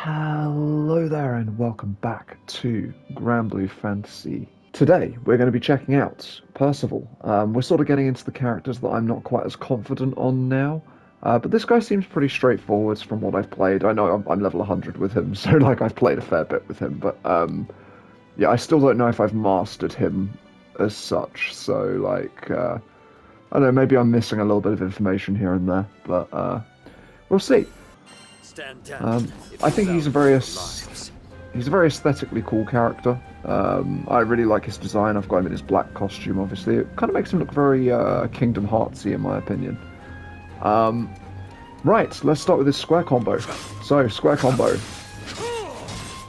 Hello there and welcome back to Granblue Fantasy. Today we're going to be checking out Percival. We're sort of getting into the characters that I'm not quite as confident on now, but this guy seems pretty straightforward from what I've played. I know I'm level 100 with him, so like I've played a fair bit with him, but yeah, I still don't know if I've mastered him as such, so like, I don't know, maybe I'm missing a little bit of information here and there, but we'll see. Stand down. I think he's a very aesthetically cool character. I really like his design. I've got him in his black costume, obviously. It kind of makes him look very Kingdom Heartsy, in my opinion. Right, let's start with his square combo. So, square combo.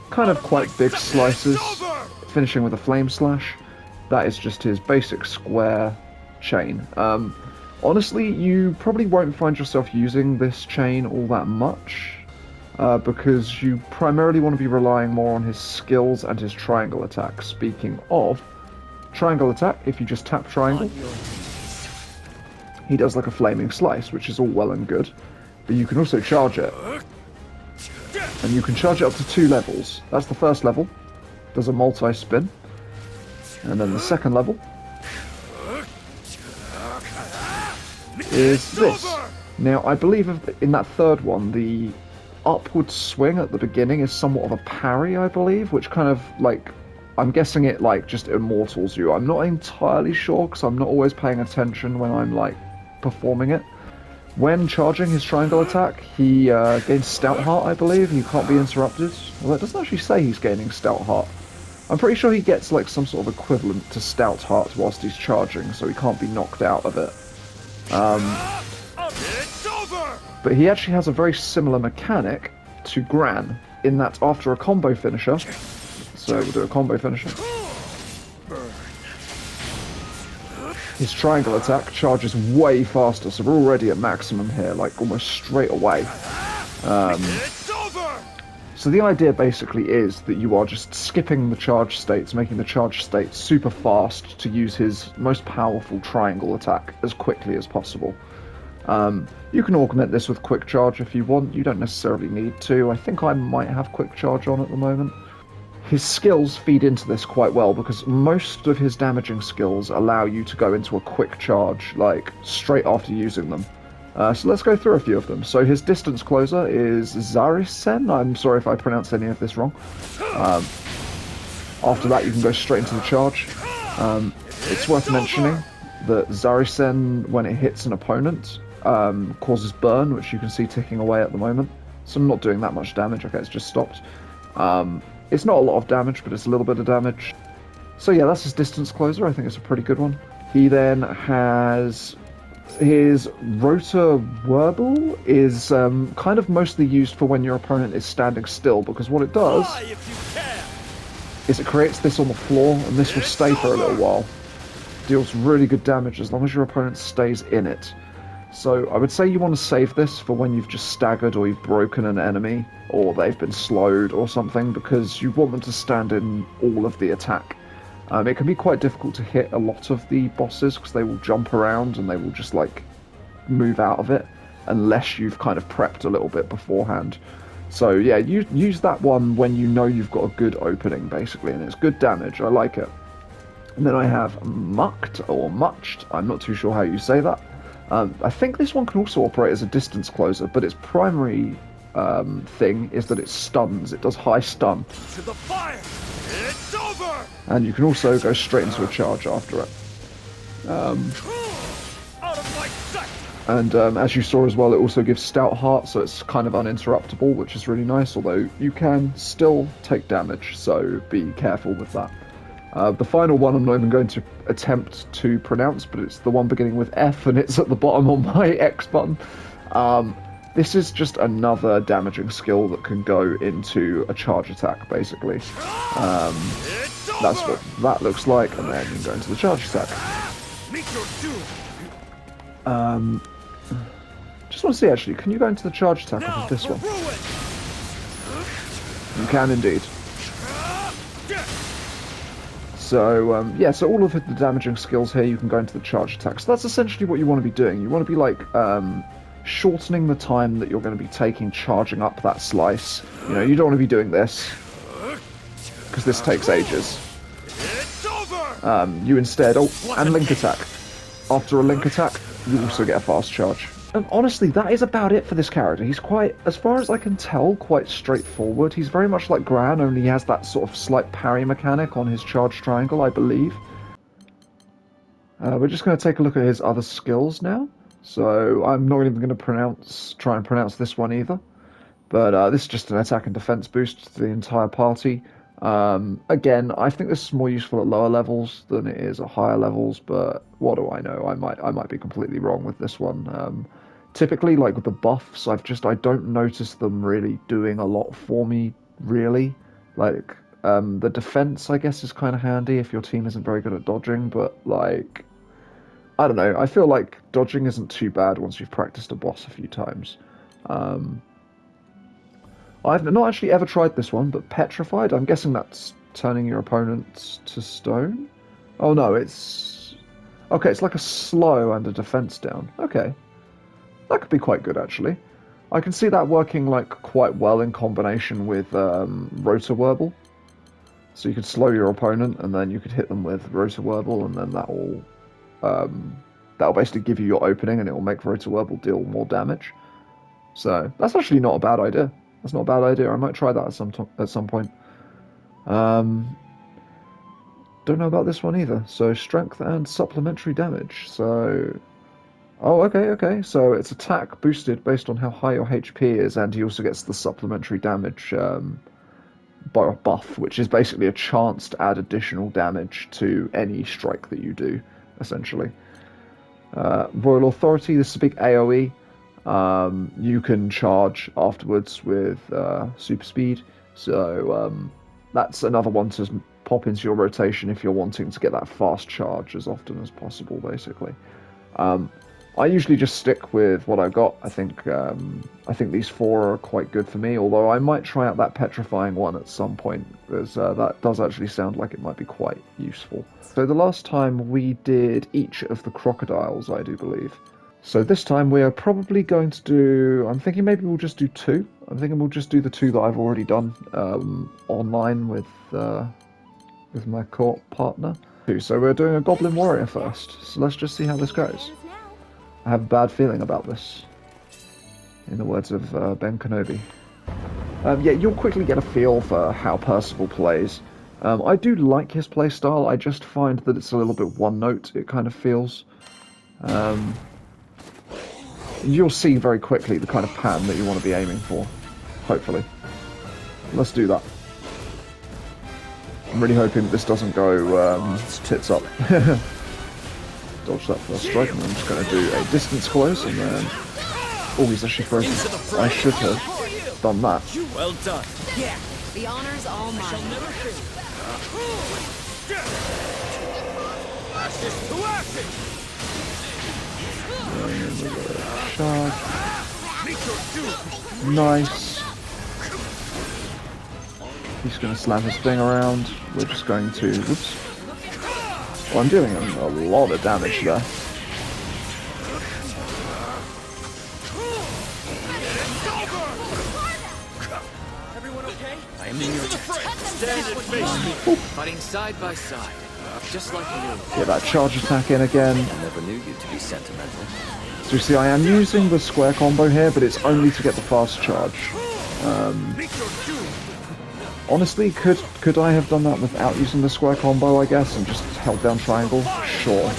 Kind of quite big slices, finishing with a flame slash. That is just his basic square chain. Honestly, you probably won't find yourself using this chain all that much, because you primarily want to be relying more on his skills and his triangle attack. Speaking of triangle attack, if you just tap triangle, he does like a flaming slice, which is all well and good, but you can also charge it. And you can charge it up to 2 levels. That's the first level, does a multi-spin, and then the second level is this. Now, I believe in that third one, the upward swing at the beginning is somewhat of a parry, I believe, which kind of, like, I'm guessing it, like, just immortals you. I'm not entirely sure, because I'm not always paying attention when I'm, like, performing it. When charging his triangle attack, he gains Stout Heart, I believe, and you can't be interrupted. Well, it doesn't actually say he's gaining Stout Heart. I'm pretty sure he gets, like, some sort of equivalent to Stout Heart whilst he's charging, so he can't be knocked out of it. But he actually has a very similar mechanic to Gran, in that after a combo finisher, so we'll do a combo finisher, his triangle attack charges way faster, so we're already at maximum here, like almost straight away. So the idea basically is that you are just skipping the charge states, making the charge states super fast to use his most powerful triangle attack as quickly as possible. You can augment this with quick charge if you want. You don't necessarily need to. I think I might have quick charge on at the moment. His skills feed into this quite well because most of his damaging skills allow you to go into a quick charge, like straight after using them. So let's go through a few of them. So his distance closer is Zarisen. I'm sorry if I pronounced any of this wrong. After that, you can go straight into the charge. It's worth mentioning that Zarisen, when it hits an opponent, causes burn, which you can see ticking away at the moment. So I'm not doing that much damage. Okay, it's just stopped. It's not a lot of damage, but it's a little bit of damage. So yeah, that's his distance closer. I think it's a pretty good one. He then has his Rotor Warble is kind of mostly used for when your opponent is standing still, because what it does is it creates this on the floor, and this will stay for a little while. Deals really good damage as long as your opponent stays in it. So I would say you want to save this for when you've just staggered or you've broken an enemy or they've been slowed or something, because you want them to stand in all of the attack. It can be quite difficult to hit a lot of the bosses because they will jump around and they will just like move out of it unless you've kind of prepped a little bit beforehand. So yeah, you use that one when you know you've got a good opening basically, and it's good damage. I like it. And then I have Mucked or Muched. I'm not too sure how you say that. I think this one can also operate as a distance closer, but its primary thing is that it stuns. It does high stun. To the fire! It's over! And you can also go straight into a charge after it. Out of my sight! And as you saw as well, it also gives Stout Heart, so it's kind of uninterruptible, which is really nice, although you can still take damage, so be careful with that. The final one I'm not even going to attempt to pronounce, but it's the one beginning with F, and it's at the bottom on my X button. This is just another damaging skill that can go into a charge attack, basically. That's what that looks like, and then you can go into the charge attack. Just want to see, actually, can you go into the charge attack off of this one? You can indeed. So, yeah, so all of the damaging skills here, you can go into the charge attack. So that's essentially what you want to be doing. You want to be, like, shortening the time that you're going to be taking charging up that slice. You know, you don't want to be doing this, because this takes ages. It's over! You instead... Oh, and link attack. After a link attack, you also get a fast charge. And honestly, that is about it for this character. He's quite, as far as I can tell, quite straightforward. He's very much like Gran, only he has that sort of slight parry mechanic on his charge triangle, I believe. We're just going to take a look at his other skills now. So I'm not even going to try and pronounce this one either. But this is just an attack and defense boost to the entire party. Again, I think this is more useful at lower levels than it is at higher levels, but what do I know? I might be completely wrong with this one. Typically, like with the buffs, I don't notice them really doing a lot for me, really. Like, the defense, I guess, is kind of handy if your team isn't very good at dodging, but, like, I don't know. I feel like dodging isn't too bad once you've practiced a boss a few times. I've not actually ever tried this one, but Petrified, I'm guessing that's turning your opponents to stone? Oh no, it's... Okay, it's like a slow and a defense down. Okay. That could be quite good, actually. I can see that working, like, quite well in combination with Rotor-Wurble. So you could slow your opponent, and then you could hit them with Rotor-Wurble, and then that'll basically give you your opening, and it will make Rotor-Wurble deal more damage. So, that's actually not a bad idea. That's not a bad idea. I might try that at some point. Don't know about this one either. So, strength and supplementary damage. So... Oh, okay. So it's attack boosted based on how high your HP is, and he also gets the supplementary damage buff, which is basically a chance to add additional damage to any strike that you do, essentially. Royal Authority, this is a big AoE. You can charge afterwards with super speed, so that's another one to pop into your rotation if you're wanting to get that fast charge as often as possible, basically. I usually just stick with what I've got. I think these four are quite good for me, although I might try out that petrifying one at some point, because that does actually sound like it might be quite useful. So the last time we did each of the crocodiles, I do believe. So this time we are probably going to do... I'm thinking maybe we'll just do two. I'm thinking we'll just do the two that I've already done online with my court partner. So we're doing a Goblin Warrior first, so let's just see how this goes. I have a bad feeling about this, in the words of Ben Kenobi. Yeah, you'll quickly get a feel for how Percival plays. I do like his playstyle, I just find that it's a little bit one-note, it kind of feels. You'll see very quickly the kind of pattern that you want to be aiming for, hopefully. Let's do that. I'm really hoping this doesn't go tits up. Dodge that first strike, and I'm just going to do a distance close, and then... Oh, he's actually frozen. I should have done that. Well done. Yeah, the honor's all mine. Ashes to ashes. Charge. Nice. He's going to slam his thing around. We're just going to... Whoops. Well, I'm doing a lot of damage there. Everyone okay? I am in your stand and face me. Fighting side by side. Just like you. Get that charge attack in again. I never knew you to be sentimental. So you see, I am using the square combo here, but it's only to get the fast charge. Honestly, could I have done that without using the square combo, I guess, and just held down triangle? Sure.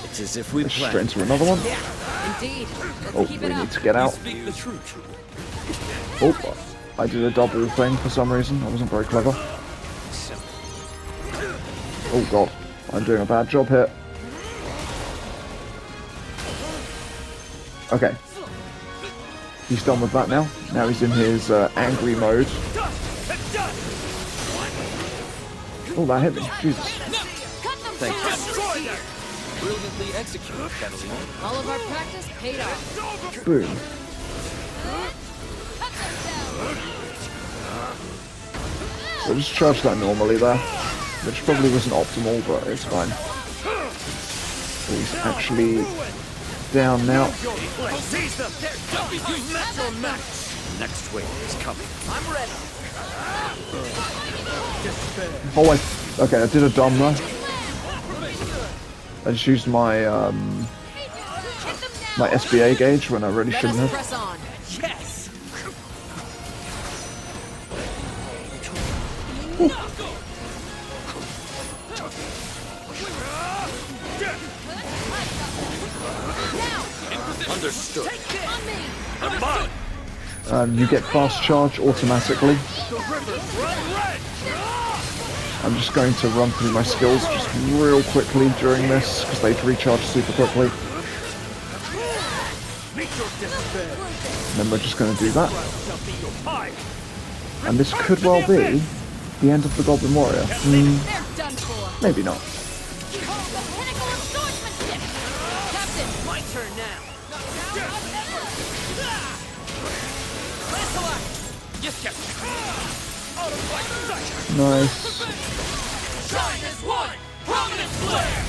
It's as if we Straight into another one. Indeed. Oh, we need to get out. Oh, I did a double thing for some reason. I wasn't very clever. Oh god, I'm doing a bad job here. Okay. He's done with that now. Now he's in his angry mode. Oh, that hit me. Jesus. Thank you. Brilliantly executed, Catalina. All of our practice paid off. Boom. We'll just charge that normally there, which probably wasn't optimal, but it's fine. He's actually down now. Seize them! You've met your match! Next wave is coming. I'm ready. Oh, okay, I did a dumb there. I just used my my SBA gauge when I really Let shouldn't us have. press on. Yes! Understood. I'm on! You get fast charge automatically. I'm just going to run through my skills just real quickly during this because they recharge super quickly. And then we're just going to do that. And this could well be the end of the Goblin Warrior. They're done for. Maybe not. Pinnacle of swordsmanship. Captain, My turn now. Yes, Captain. Out of my sight. Nice. Shine as one. Prominent flare.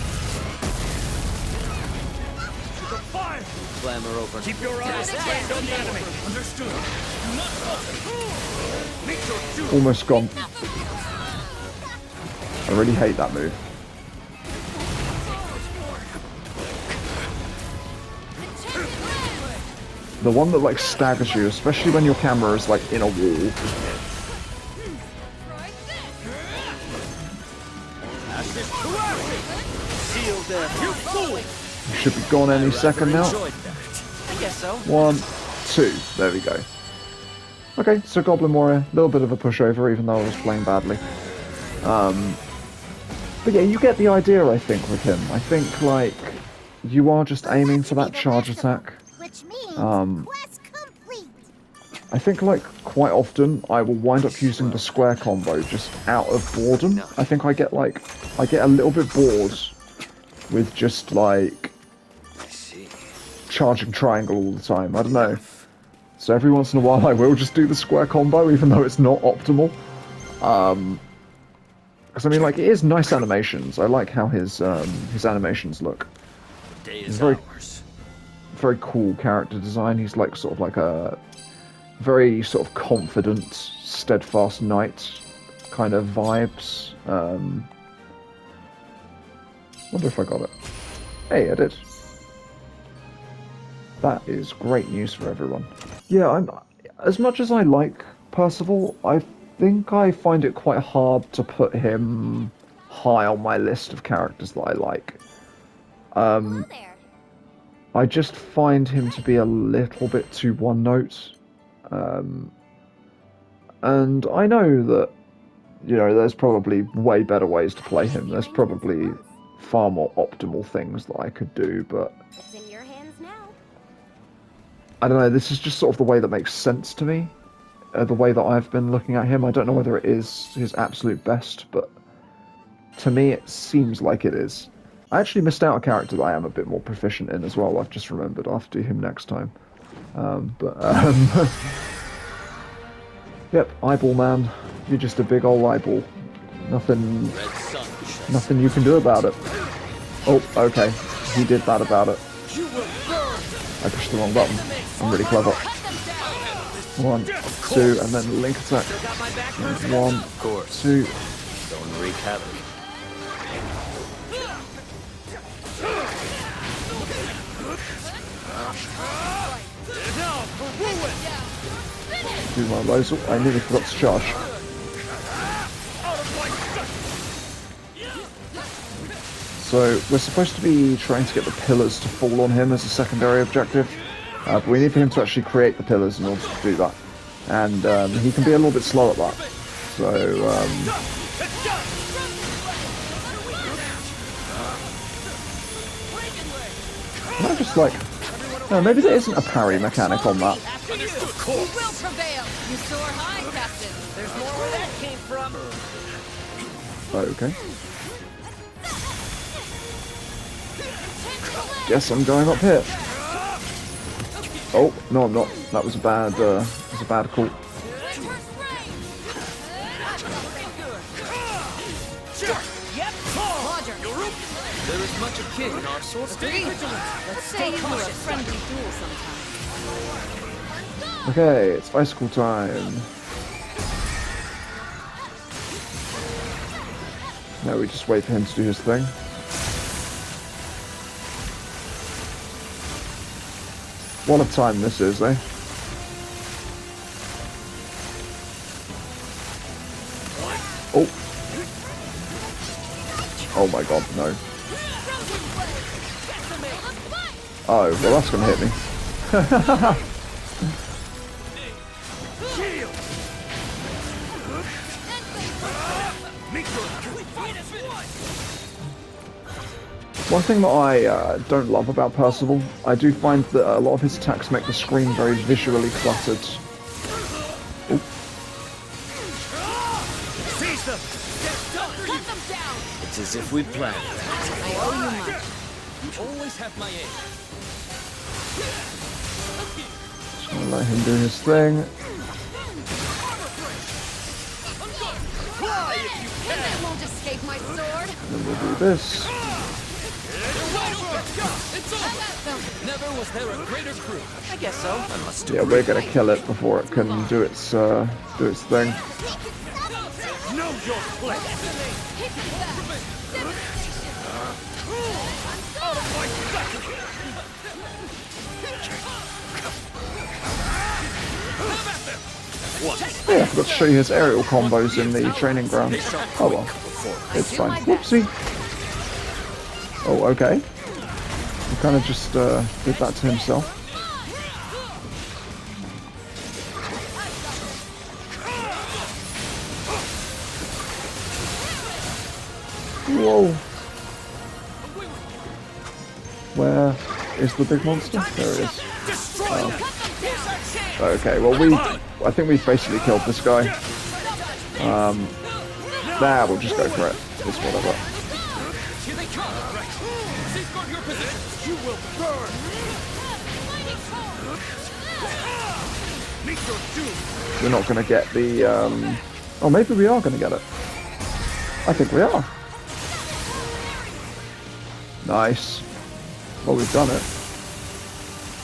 The fire. Glamour over. Keep your eyes trained on the enemy. Understood. Do not falter. Meet your doom. Almost gone. I really hate that move. The one that like staggers you, especially when your camera is like in a wall. Seal them. You fool. You should be gone any second now. Enjoyed that. I guess so. 1, 2. There we go. Okay, so Goblin Warrior, a little bit of a pushover, even though I was playing badly. But yeah, you get the idea, I think, with him. I think, like, you are just aiming for that charge attack. Which means quest complete. I think, like, quite often I will wind up using the square combo just out of boredom. I think I get a little bit bored with just, like, charging triangle all the time. I don't know. So every once in a while I will just do the square combo, even though it's not optimal. Because, I mean, like, it is nice animations. I like how his animations look. Day He's is very, ours. very cool character design. He's like sort of like a very sort of confident, steadfast knight kind of vibes. Wonder if I got it. Hey, I did. That is great news for everyone. Yeah, as much as I like Percival, I think I find it quite hard to put him high on my list of characters that I like. Hello there. I just find him to be a little bit too one-note. And I know that, you know, there's probably way better ways to play him. There's probably far more optimal things that I could do, but It's in your hands now. I don't know, this is just sort of the way that makes sense to me. The way that I've been looking at him. I don't know whether it is his absolute best, but to me it seems like it is. I actually missed out a character that I am a bit more proficient in as well. I've just remembered. I'll have to do him next time. Yep, eyeball man. You're just a big old eyeball. Nothing you can do about it. Oh, okay. He did that about it. I pushed the wrong button. I'm really clever. 1, 2, and then link attack. 1, 2. Don't wreak havoc. Do my lows. Oh, I nearly forgot to charge. So we're supposed to be trying to get the pillars to fall on him as a secondary objective, but we need for him to actually create the pillars in order to do that. And he can be a little bit slow at that. So can I just like, no, maybe there isn't a parry mechanic on that. after you. We will prevail. You soar high, Captain. There's more where that came from. Okay. Guess I'm going up here. Oh no, I'm not. That was a bad call. Roger. They're as much akin in our source. Stay vigilant. Let's stay for a friendly duel sometime. Okay, it's icicle time. Now we just wait for him to do his thing. What a time this is, eh? Oh. Oh my god, no. Oh, well that's gonna hit me. One thing that I don't love about Percival, I do find that a lot of his attacks make the screen very visually cluttered. Ooh. Seize them! Cut them down! It's as if we planned. I owe you much. You always have my aid. Just gonna let him do his thing. It won't escape my sword. And then we'll do this. Never was there a greater crew. I guess so. I must Yeah, we're gonna kill it before it can do its thing. know your place. Yeah, I forgot to show you his aerial combos in the training ground. Oh well, it's fine. Whoopsie. Oh, okay. He kind of just did that to himself. Whoa. Where is the big monster? There it is. Oh. Okay, well I think we've basically killed this guy. Nah, we'll just go for it. It's whatever. Here they come. Safeguard your position. You will burn. Meet your doom. We're not going to get the... Oh, maybe we are going to get it. I think we are. Nice. Well, we've done it.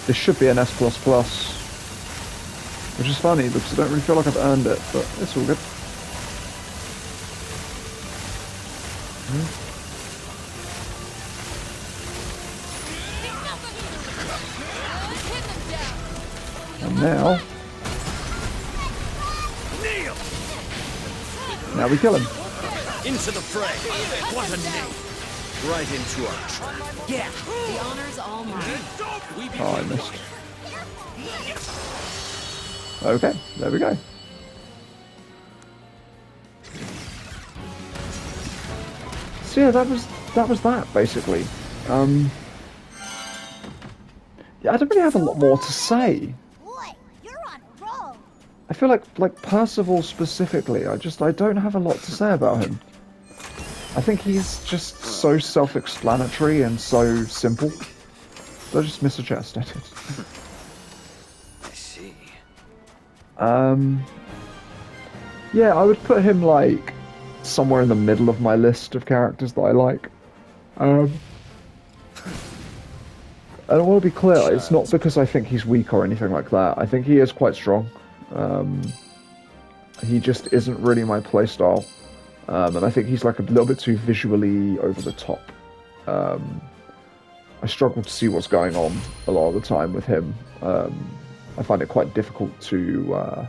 This should be an S++. Which is funny, because I don't really feel like I've earned it, but it's all good. And now we kill him. Into the fray. What a name. Right into our trap. Yeah. The honor's all mine. Oh, I missed. Okay, there we go. So yeah, that was that basically. Yeah, I don't really have a lot more to say. Boy, you're on a roll. I feel like Percival specifically, I don't have a lot to say about him. I think he's just so self-explanatory and so simple. Did I just miss a chest? I did. I see. Yeah, I would put him like somewhere in the middle of my list of characters that I like. I don't want to be clear, it's not because I think he's weak or anything like that. I think he is quite strong. He just isn't really my playstyle. And I think he's like a little bit too visually over the top. I struggle to see what's going on a lot of the time with him. I find it quite difficult to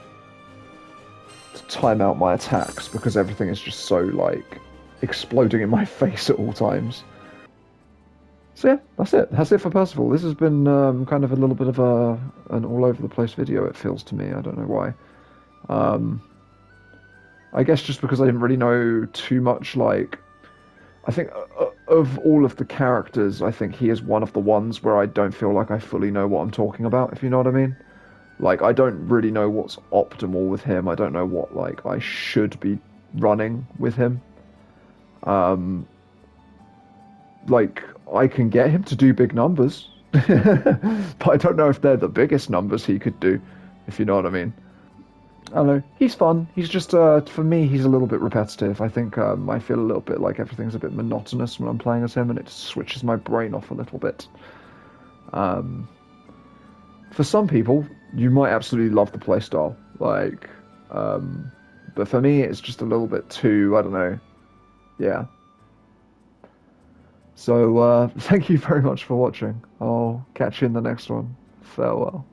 time out my attacks because everything is just so like exploding in my face at all times. So yeah, that's it. That's it for Percival. This has been kind of a little bit of an all over the place video, it feels to me. I don't know why. I guess just because I didn't really know too much, like, I think of all of the characters, I think he is one of the ones where I don't feel like I fully know what I'm talking about, if you know what I mean. Like, I don't really know what's optimal with him. I don't know what, like, I should be running with him. Like, I can get him to do big numbers, but I don't know if they're the biggest numbers he could do, if you know what I mean. I don't know. He's fun. He's just, for me, he's a little bit repetitive. I think I feel a little bit like everything's a bit monotonous when I'm playing as him, and it switches my brain off a little bit. Um, for some people, you might absolutely love the playstyle. Like, but for me, it's just a little bit too, I don't know. Yeah. So, thank you very much for watching. I'll catch you in the next one. Farewell.